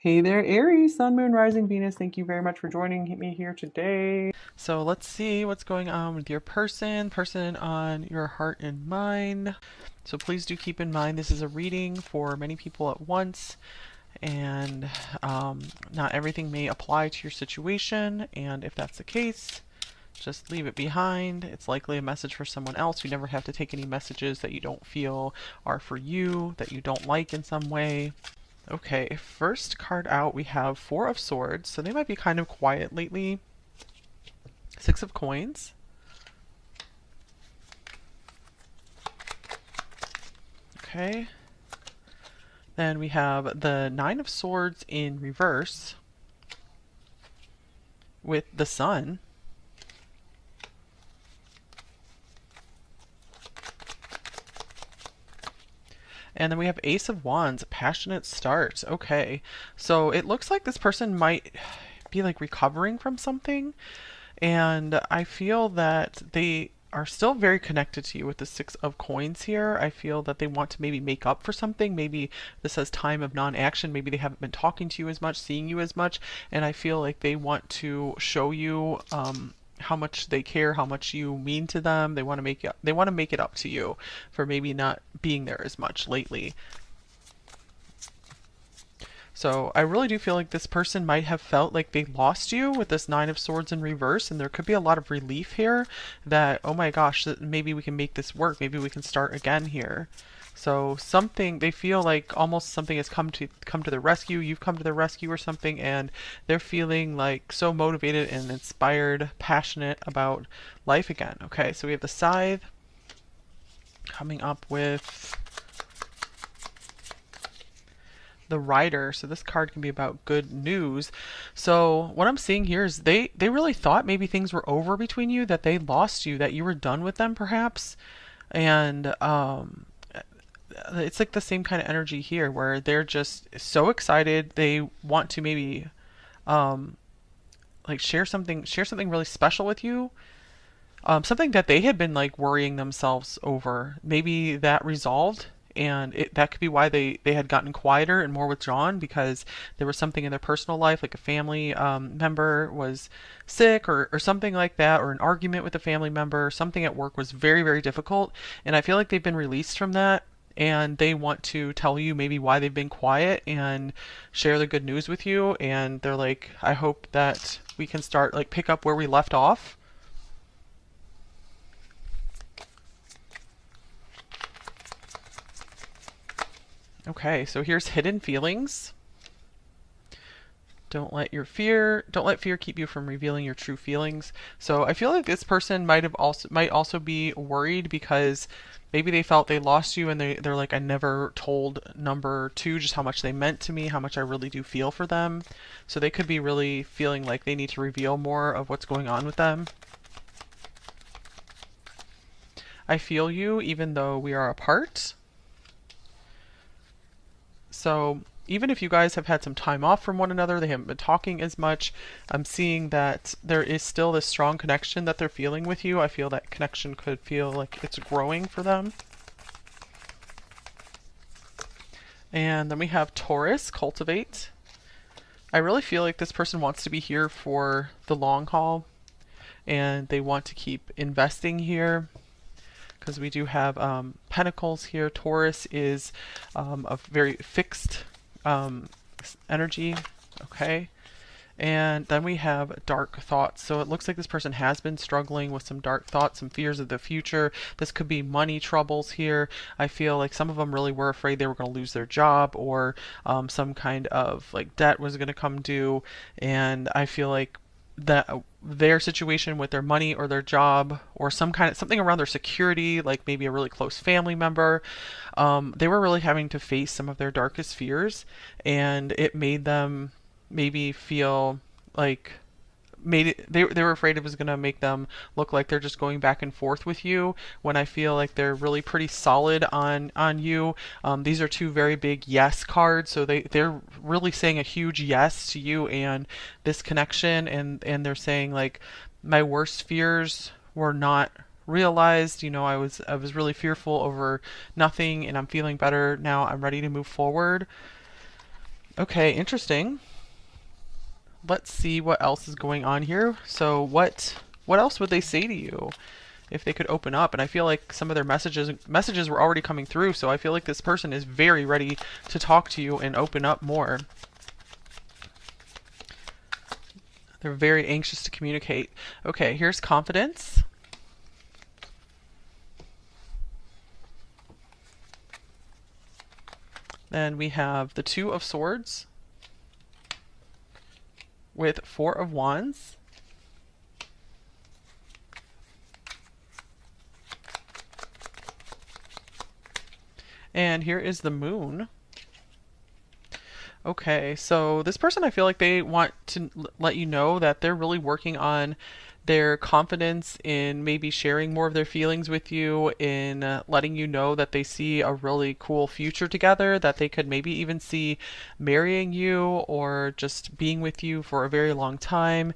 Hey there, Aries, Sun, Moon, Rising, Venus. Thank you very much for joining me here today. So let's see what's going on with your person on your heart and mind. So please do keep in mind this is a reading for many people at once, and not everything may apply to your situation. And if that's the case, just leave it behind. It's likely a message for someone else. You never have to take any messages that you don't feel are for you, that you don't like in some way. Okay, first card out, we have Four of Swords. So they might be kind of quiet lately. Six of Coins. Okay. Then we have the Nine of Swords in reverse with the Sun. And then we have Ace of Wands, passionate start. Okay, so it looks like this person might be like recovering from something. And I feel that they are still very connected to you with the Six of Coins here. I feel that they want to maybe make up for something. Maybe this says time of non-action. Maybe they haven't been talking to you as much, seeing you as much. And I feel like they want to show you how much they care, how much you mean to them. They want to make it up to you for maybe not being there as much lately. So I really do feel like this person might have felt like they lost you with this Nine of Swords in reverse, and there could be a lot of relief here that, oh my gosh, that maybe we can make this work. Maybe we can start again here. So something, they feel like almost something has come to the rescue. You've come to the rescue or something, and they're feeling like so motivated and inspired, passionate about life again. Okay, so we have the Scythe coming up with the Rider. So this card can be about good news. So what I'm seeing here is they really thought maybe things were over between you, that they lost you, that you were done with them perhaps. And it's like the same kind of energy here where they're just so excited. They want to maybe um, like share something really special with you. Something that they had been like worrying themselves over. Maybe that resolved, and that could be why they had gotten quieter and more withdrawn, because there was something in their personal life, like a family member was sick, or something like that, or an argument with a family member. Something at work was very, very difficult, and I feel like they've been released from that. And they want to tell you maybe why they've been quiet and share the good news with you. And they're like, I hope that we can start like pick up where we left off. Okay, so here's hidden feelings. Don't let fear keep you from revealing your true feelings. So I feel like this person might also be worried because maybe they felt they lost you, and they're like, I never told number two just how much they meant to me, how much I really do feel for them. So they could be really feeling like they need to reveal more of what's going on with them. I feel you even though we are apart. So even if you guys have had some time off from one another, they haven't been talking as much, I'm seeing that there is still this strong connection that they're feeling with you. I feel that connection could feel like it's growing for them. And then we have Taurus, cultivate. I really feel like this person wants to be here for the long haul, and they want to keep investing here, because we do have Pentacles here. Taurus is a very fixed energy. Okay. And then we have dark thoughts. So it looks like this person has been struggling with some dark thoughts, some fears of the future. This could be money troubles here. I feel like some of them really were afraid they were going to lose their job, or some kind of like debt was going to come due. And I feel like that their situation with their money or their job, or something around their security, like maybe a really close family member, they were really having to face some of their darkest fears, and it made them maybe feel like they were afraid it was going to make them look like they're just going back and forth with you, when I feel like they're really pretty solid on you. These are two very big yes cards, so they're really saying a huge yes to you and this connection, and they're saying like, my worst fears were not realized. I was really fearful over nothing, and I'm feeling better now. I'm ready to move forward. Okay, interesting. Let's see what else is going on here. So what else would they say to you if they could open up? And I feel like some of their messages were already coming through, so I feel like this person is very ready to talk to you and open up more. They're very anxious to communicate. Okay, here's confidence. Then we have the Two of Swords with Four of Wands. And here is the Moon. Okay, so this person, I feel like they want to let you know that they're really working on their confidence in maybe sharing more of their feelings with you, in letting you know that they see a really cool future together, that they could maybe even see marrying you or just being with you for a very long time,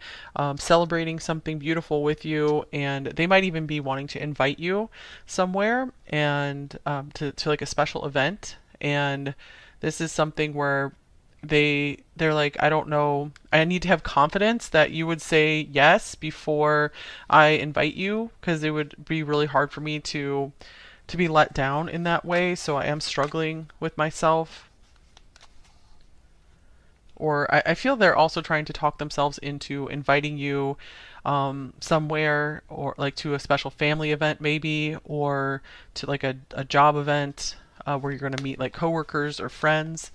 celebrating something beautiful with you, and they might even be wanting to invite you somewhere and to like a special event. And this is something where they're like, I don't know, I need to have confidence that you would say yes before I invite you, because it would be really hard for me to be let down in that way. So I am struggling with myself. Or I feel they're also trying to talk themselves into inviting you somewhere, or like to a special family event maybe, or to like a job event where you're going to meet like coworkers or friends.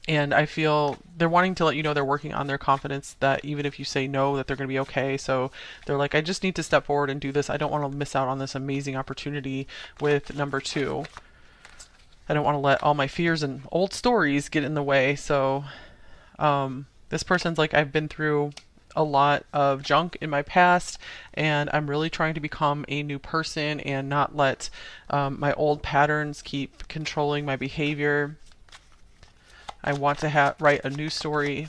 And I feel they're wanting to let you know they're working on their confidence, that even if you say no, that they're going to be okay. So they're like, I just need to step forward and do this. I don't want to miss out on this amazing opportunity with number two. I don't want to let all my fears and old stories get in the way. So this person's like, I've been through a lot of junk in my past, and I'm really trying to become a new person and not let my old patterns keep controlling my behavior. I want to write a new story.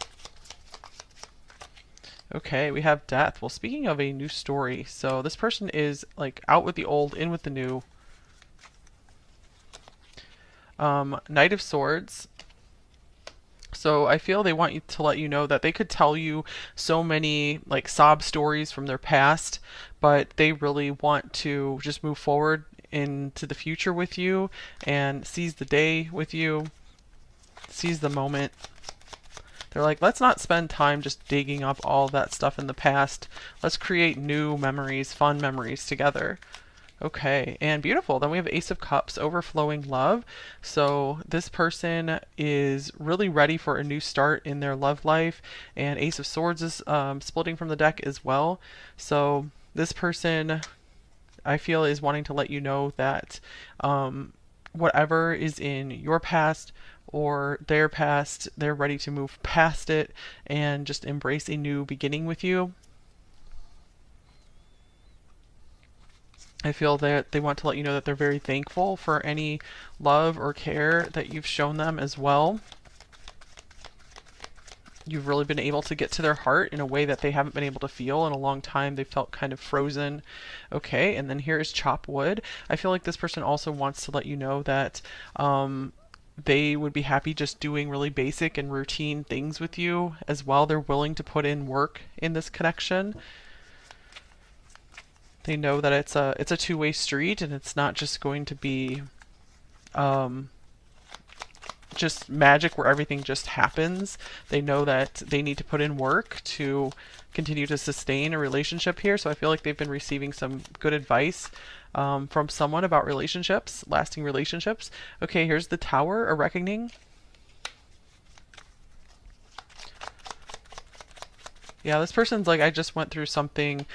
Okay, we have death. Well, speaking of a new story, so this person is like out with the old, in with the new. Knight of Swords. So I feel they want you to let you know that they could tell you so many like sob stories from their past, but they really want to just move forward into the future with you and seize the day with you, seize the moment. They're like, let's not spend time just digging up all that stuff in the past. Let's create new memories, fun memories together. Okay, and beautiful. Then we have Ace of Cups, overflowing love. So this person is really ready for a new start in their love life, and Ace of Swords is splitting from the deck as well. So this person, I feel, is wanting to let you know that whatever is in your past or their past, they're ready to move past it and just embrace a new beginning with you. I feel that they want to let you know that they're very thankful for any love or care that you've shown them as well. You've really been able to get to their heart in a way that they haven't been able to feel in a long time. They felt kind of frozen. Okay, and then here is chop wood. I feel like this person also wants to let you know that they would be happy just doing really basic and routine things with you as well. They're willing to put in work in this connection. They know that it's a two-way street, and it's not just going to be just magic where everything just happens. They know that they need to put in work to continue to sustain a relationship here. So I feel like they've been receiving some good advice from someone about relationships, lasting relationships. Okay, here's the Tower, a reckoning. Yeah, this person's like, I just went through something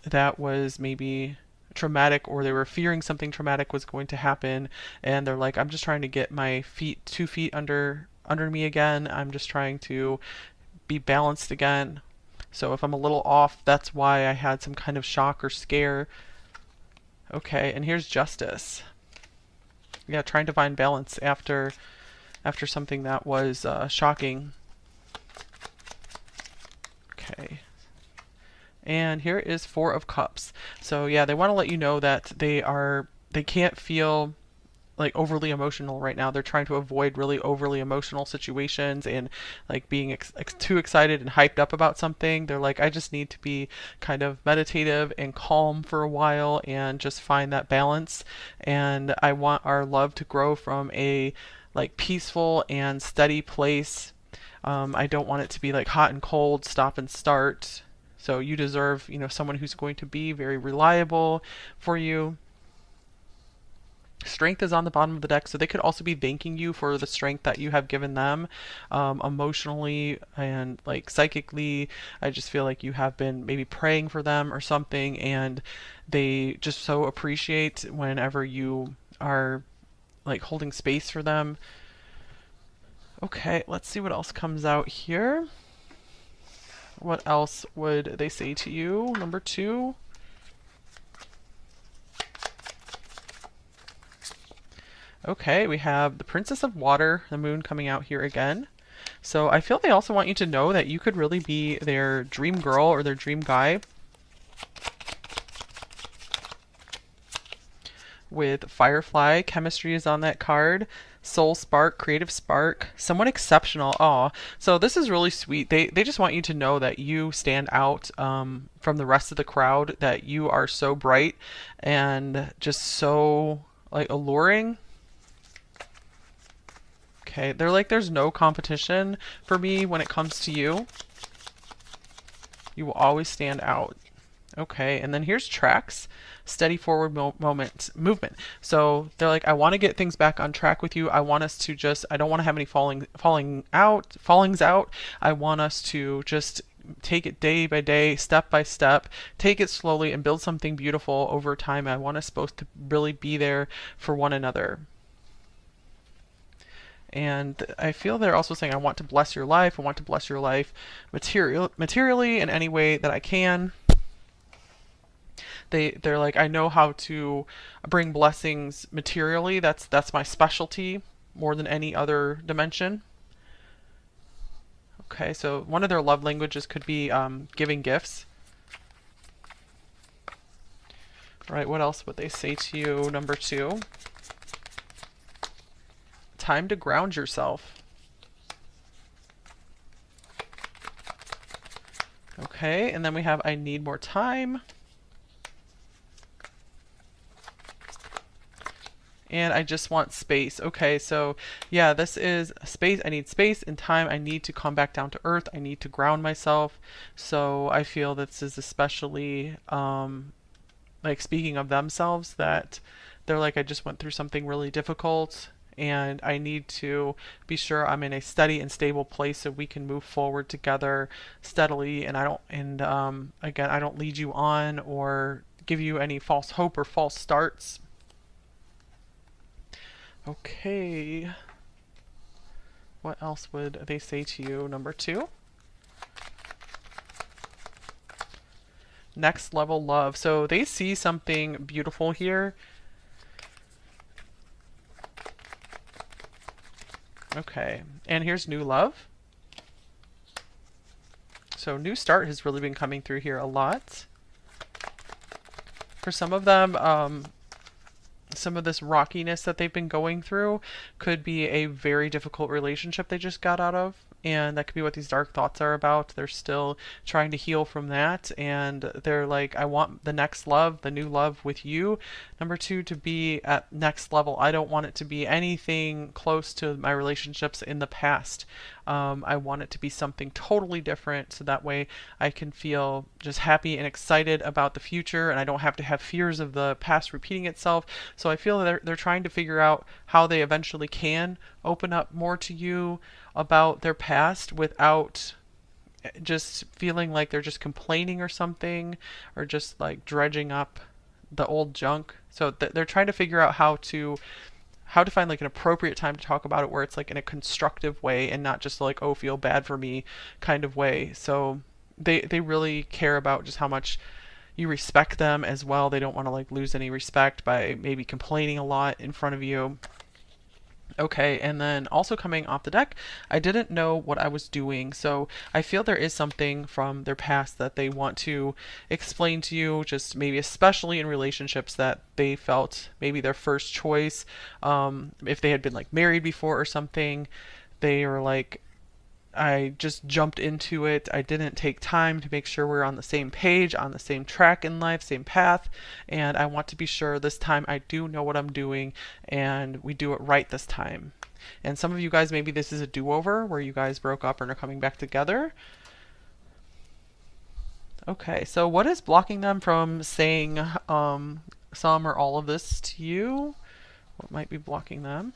that was maybe traumatic, or they were fearing something traumatic was going to happen, and they're like, I'm just trying to get my feet 2 feet under me again. I'm just trying to be balanced again. So if I'm a little off, that's why I had some kind of shock or scare. Okay, and here's Justice. Yeah, trying to find balance after something that was shocking. Okay. And here is Four of Cups. So yeah, they want to let you know that they can't feel like overly emotional right now. They're trying to avoid really overly emotional situations and like being too excited and hyped up about something. They're like, I just need to be kind of meditative and calm for a while and just find that balance. And I want our love to grow from a like peaceful and steady place. I don't want it to be like hot and cold, stop and start. So you deserve, someone who's going to be very reliable for you. Strength is on the bottom of the deck, so they could also be thanking you for the strength that you have given them, emotionally and like psychically. I just feel like you have been maybe praying for them or something, and they just so appreciate whenever you are like holding space for them. Okay, let's see what else comes out here. What else would they say to you? Number 2. Okay, we have the Princess of Water, the moon coming out here again. So I feel they also want you to know that you could really be their dream girl or their dream guy. With Firefly, chemistry is on that card. Soul spark, creative spark, someone exceptional. Aw, so this is really sweet. They just want you to know that you stand out from the rest of the crowd, that you are so bright and just so like alluring. Okay, they're like, there's no competition for me when it comes to you. You will always stand out. Okay, and then here's tracks, steady forward movement. So they're like, I want to get things back on track with you. I want us to just, I don't want to have any fallings out. I want us to just take it day by day, step by step, take it slowly and build something beautiful over time. I want us both to really be there for one another. And I feel they're also saying, I want to bless your life. I want to bless your life materially in any way that I can. They're like, I know how to bring blessings materially. That's my specialty more than any other dimension. Okay, so one of their love languages could be giving gifts. All right, what else would they say to you? Number 2. Time to ground yourself. Okay, and then we have I need more time. And I just want space. Okay, so yeah, this is space. I need space and time. I need to come back down to earth. I need to ground myself. So I feel this is especially like speaking of themselves, that they're like, I just went through something really difficult and I need to be sure I'm in a steady and stable place so we can move forward together steadily. And again, I don't lead you on or give you any false hope or false starts. Okay. What else would they say to you? Number 2. Next level love. So they see something beautiful here. Okay. And here's new love. So new start has really been coming through here a lot. For some of them, some of this rockiness that they've been going through could be a very difficult relationship they just got out of. And that could be what these dark thoughts are about. They're still trying to heal from that. And they're like, I want the next love, the new love with you. Number 2, to be at next level. I don't want it to be anything close to my relationships in the past. I want it to be something totally different, so that way I can feel just happy and excited about the future, and I don't have to have fears of the past repeating itself. So I feel they're trying to figure out how they eventually can open up more to you about their past without just feeling like they're just complaining or something, or just like dredging up the old junk. So they're trying to figure out how to find like an appropriate time to talk about it where it's like in a constructive way and not just like, oh, feel bad for me kind of way. So they really care about just how much you respect them as well. They don't want to like lose any respect by maybe complaining a lot in front of you. Okay, and then also coming off the deck, I didn't know what I was doing. So I feel there is something from their past that they want to explain to you, just maybe especially in relationships that they felt maybe their first choice. If they had been like married before or something, they were like, I just jumped into it. I didn't take time to make sure we're on the same page, on the same track in life, same path. And I want to be sure this time I do know what I'm doing and we do it right this time. And some of you guys, maybe this is a do-over where you guys broke up and are coming back together. Okay, so what is blocking them from saying some or all of this to you? What might be blocking them?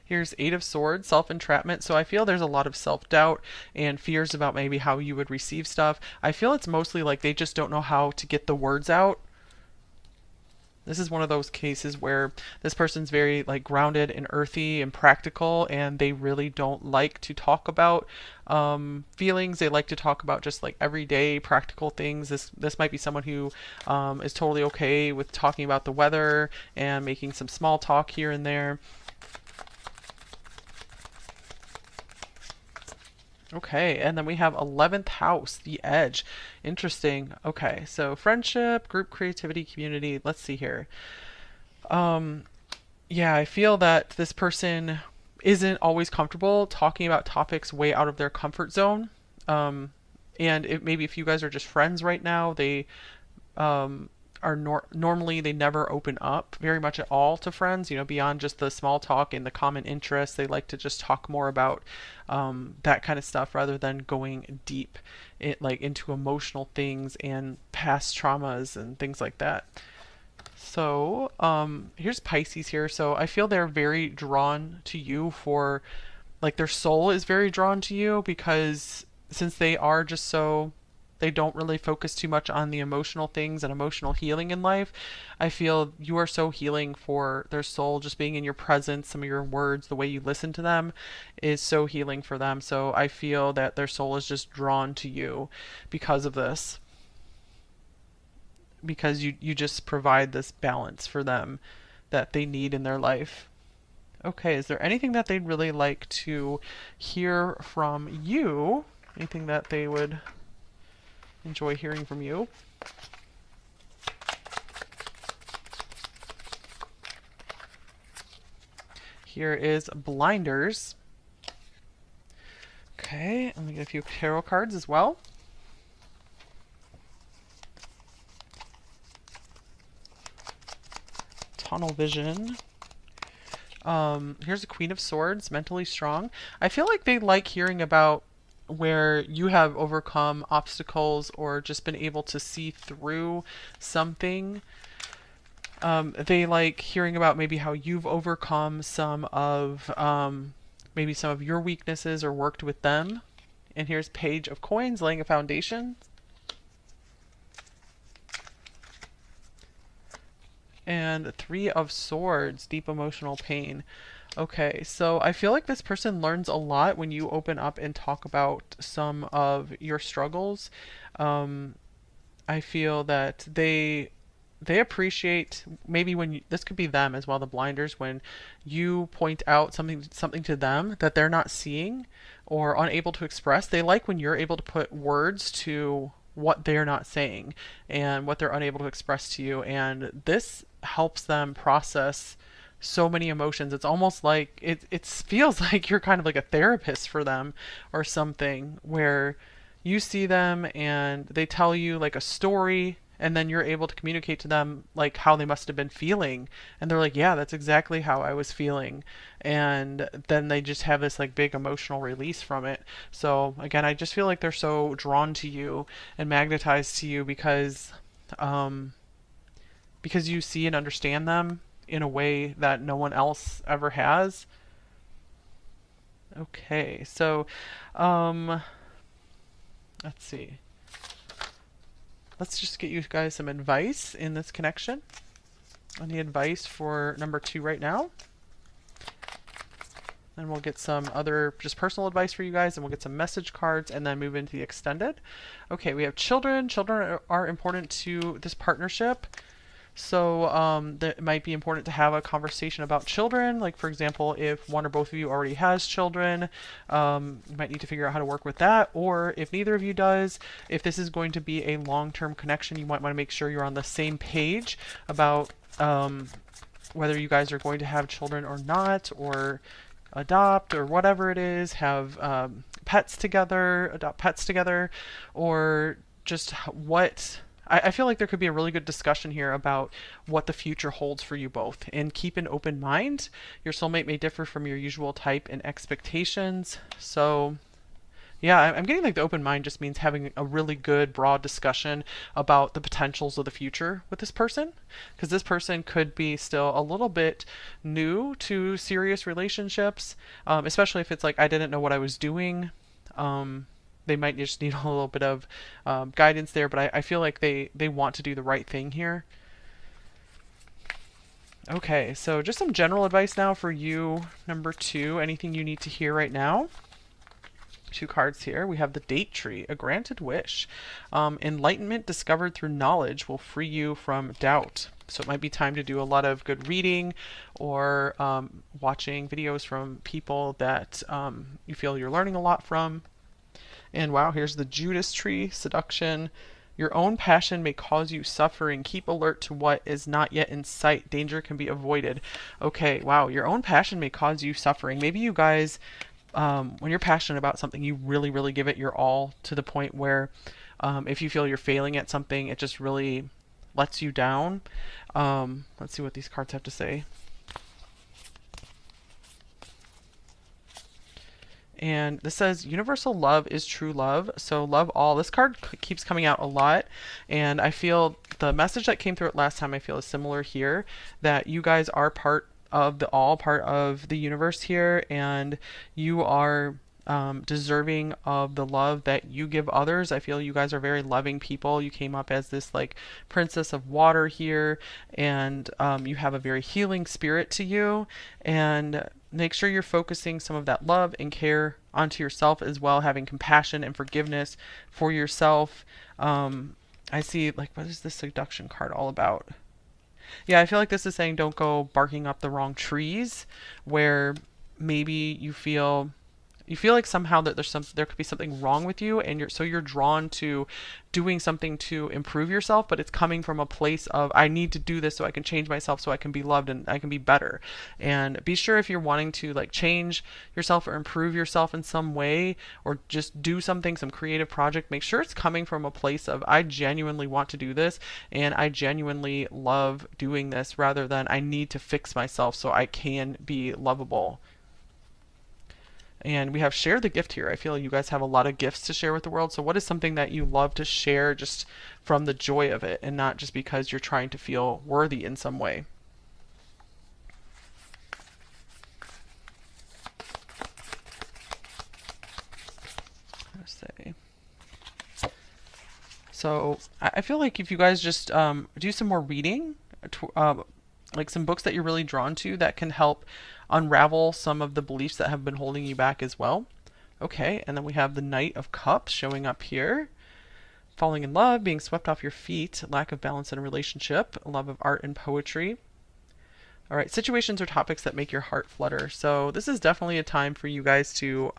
Here's Eight of Swords, self-entrapment. So I feel there's a lot of self-doubt and fears about maybe how you would receive stuff. I feel it's mostly like they just don't know how to get the words out. This is one of those cases where this person's very like grounded and earthy and practical, and they really don't like to talk about feelings. They like to talk about just like everyday practical things. This might be someone who is totally okay with talking about the weather and making some small talk here and there. Okay, and then we have 11th house, the edge. Interesting. Okay, so friendship, group creativity, community. Let's see here. Um, yeah, I feel that this person isn't always comfortable talking about topics way out of their comfort zone. And maybe if you guys are just friends right now, they um, are normally they never open up very much at all to friends, beyond just the small talk and the common interests. They like to just talk more about that kind of stuff rather than going deep like into emotional things and past traumas and things like that. So here's Pisces here. So I feel they're very drawn to you for like their soul is very drawn to you because since they are just so they don't really focus too much on the emotional things and emotional healing in life. I feel you are so healing for their soul. Just being in your presence, some of your words, the way you listen to them is so healing for them. So I feel that their soul is just drawn to you because of this. Because you just provide this balance for them that they need in their life. Okay, is there anything that they'd really like to hear from you? Anything that they would enjoy hearing from you? Here is Blinders. Okay, let me get a few tarot cards as well. Tunnel Vision. Here's a Queen of Swords, mentally strong. I feel like they like hearing about where you have overcome obstacles or just been able to see through something. They like hearing about maybe how you've overcome some of maybe some of your weaknesses or worked with them. And here's Page of Coins, laying a foundation. And Three of Swords, deep emotional pain. Okay, so I feel like this person learns a lot when you open up and talk about some of your struggles. I feel that they appreciate maybe when this could be them as well, the blinders, when you point out something to them that they're not seeing or unable to express. They like when you're able to put words to what they're not saying and what they're unable to express to you, and this helps them process so many emotions. It's almost like it feels like you're kind of like a therapist for them or something, where you see them and they tell you like a story and then you're able to communicate to them like how they must have been feeling, and they're like, yeah, that's exactly how I was feeling, and then they just have this like big emotional release from it. So again, I just feel like they're so drawn to you and magnetized to you um because you see and understand them in a way that no one else ever has. Okay, so um let's see. Let's just get you guys some advice in this connection. Any advice for number 2 right now? And we'll get some other just personal advice for you guys, and we'll get some message cards and then move into the extended. Okay, we have children. Children are important to this partnership. So that it might be important to have a conversation about children. Like, for example, if one or both of you already has children, you might need to figure out how to work with that. Or if neither of you does, if this is going to be a long-term connection, you might want to make sure you're on the same page about whether you guys are going to have children or not, or adopt, or whatever it is, have pets together, adopt pets together, or just what. I feel like there could be a really good discussion here about what the future holds for you both. And keep an open mind. Your soulmate may differ from your usual type and expectations. So yeah, I'm getting like the open mind just means having a really good broad discussion about the potentials of the future with this person. Because this person could be still a little bit new to serious relationships, especially if it's like, I didn't know what I was doing. They might just need a little bit of guidance there, but I feel like they want to do the right thing here. Okay, so just some general advice now for you, number 2. Anything you need to hear right now? 2 cards here. We have the date tree, a granted wish. Enlightenment discovered through knowledge will free you from doubt. So it might be time to do a lot of good reading, or watching videos from people that you feel you're learning a lot from. And wow, here's the Judas tree, seduction. Your own passion may cause you suffering. Keep alert to what is not yet in sight. Danger can be avoided. Okay, wow, your own passion may cause you suffering. Maybe you guys, when you're passionate about something, you really, really give it your all, to the point where if you feel you're failing at something, it just really lets you down. Let's see what these cards have to say. And this says universal love is true love. So love all. This card keeps coming out a lot. And I feel the message that came through it last time, I feel is similar here. That you guys are part of the all, part of the universe here. And you are deserving of the love that you give others. I feel you guys are very loving people. You came up as this like princess of water here. And you have a very healing spirit to you. And make sure you're focusing some of that love and care onto yourself as well, having compassion and forgiveness for yourself. I see, like, what is this seduction card all about? Yeah, I feel like this is saying don't go barking up the wrong trees, where maybe you feel like somehow that there could be something wrong with you, and you're drawn to doing something to improve yourself, but it's coming from a place of, I need to do this so I can change myself, so I can be loved and I can be better. And be sure, if you're wanting to like change yourself or improve yourself in some way, or just do something, some creative project, make sure it's coming from a place of, I genuinely want to do this and I genuinely love doing this, rather than I need to fix myself so I can be lovable. And we have share the gift here. I feel you guys have a lot of gifts to share with the world. So what is something that you love to share just from the joy of it, and not just because you're trying to feel worthy in some way? Let's say. So I feel like if you guys just do some more reading, like some books that you're really drawn to that can help unravel some of the beliefs that have been holding you back as well. Okay, and then we have the Knight of Cups showing up here. Falling in love, being swept off your feet, lack of balance in a relationship, love of art and poetry. All right, situations or topics that make your heart flutter. So this is definitely a time for you guys to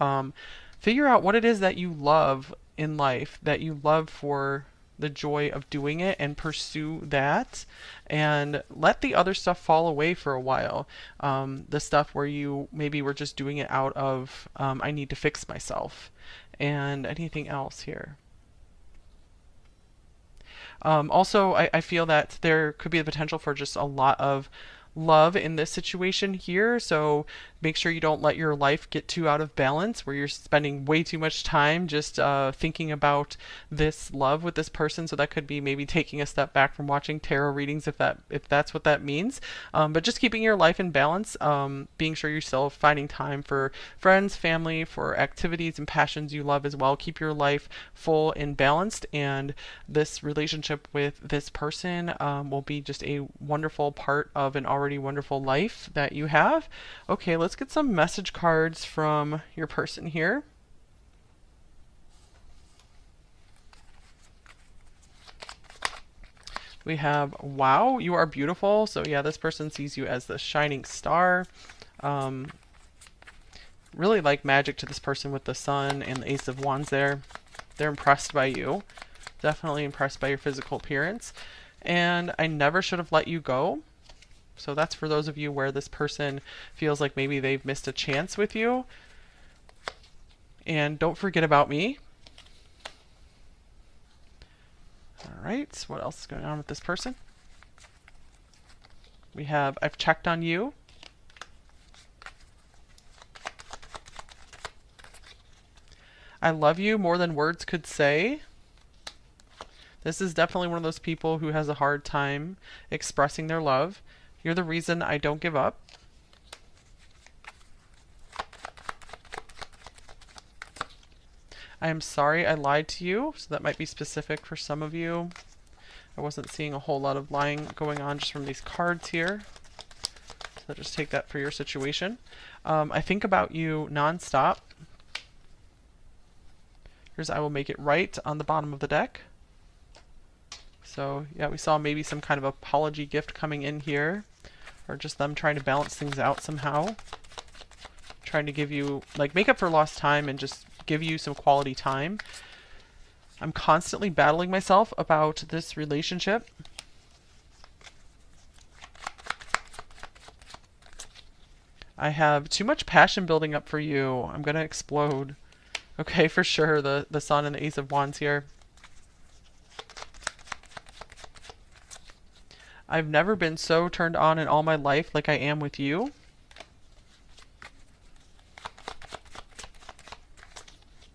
figure out what it is that you love in life, that you love for the joy of doing it, and pursue that, and let the other stuff fall away for a while. The stuff where you maybe were just doing it out of I need to fix myself. And anything else here? Also, I feel that there could be the potential for just a lot of love in this situation here. So make sure you don't let your life get too out of balance, where you're spending way too much time just thinking about this love with this person. So that could be maybe taking a step back from watching tarot readings, if that's what that means. But just keeping your life in balance, being sure you're still finding time for friends, family, for activities and passions you love as well. Keep your life full and balanced, and this relationship with this person will be just a wonderful part of an already wonderful life that you have. Okay, let's let's get some message cards from your person here. We have, wow, you are beautiful. So yeah, this person sees you as the shining star. Really like magic to this person with the sun and the Ace of Wands there. They're impressed by you. Definitely impressed by your physical appearance. And I never should have let you go. So that's for those of you where this person feels like maybe they've missed a chance with you. And don't forget about me. All right, what else is going on with this person? We have, I've checked on you. I love you more than words could say. This is definitely one of those people who has a hard time expressing their love. You're the reason I don't give up. I am sorry I lied to you. So that might be specific for some of you. I wasn't seeing a whole lot of lying going on just from these cards here. So just take that for your situation. I think about you nonstop. Here's I will make it right on the bottom of the deck. So yeah, we saw maybe some kind of apology gift coming in here, or just them trying to balance things out somehow. Trying to give you, like, make up for lost time and just give you some quality time. I'm constantly battling myself about this relationship. I have too much passion building up for you. I'm gonna explode. Okay, for sure, the Sun and the Ace of Wands here. I've never been so turned on in all my life like I am with you.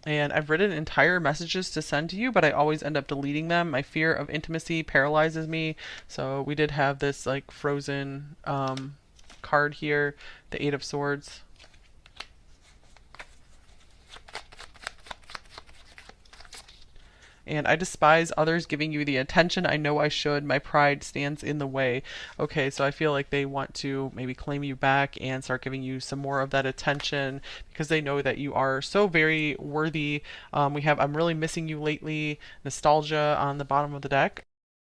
And I've written entire messages to send to you, but I always end up deleting them. My fear of intimacy paralyzes me. So we did have this like frozen card here, the Eight of Swords. And I despise others giving you the attention I know I should. My pride stands in the way. Okay, so I feel like they want to maybe claim you back and start giving you some more of that attention because they know that you are so very worthy. We have I'm really missing you lately, nostalgia on the bottom of the deck.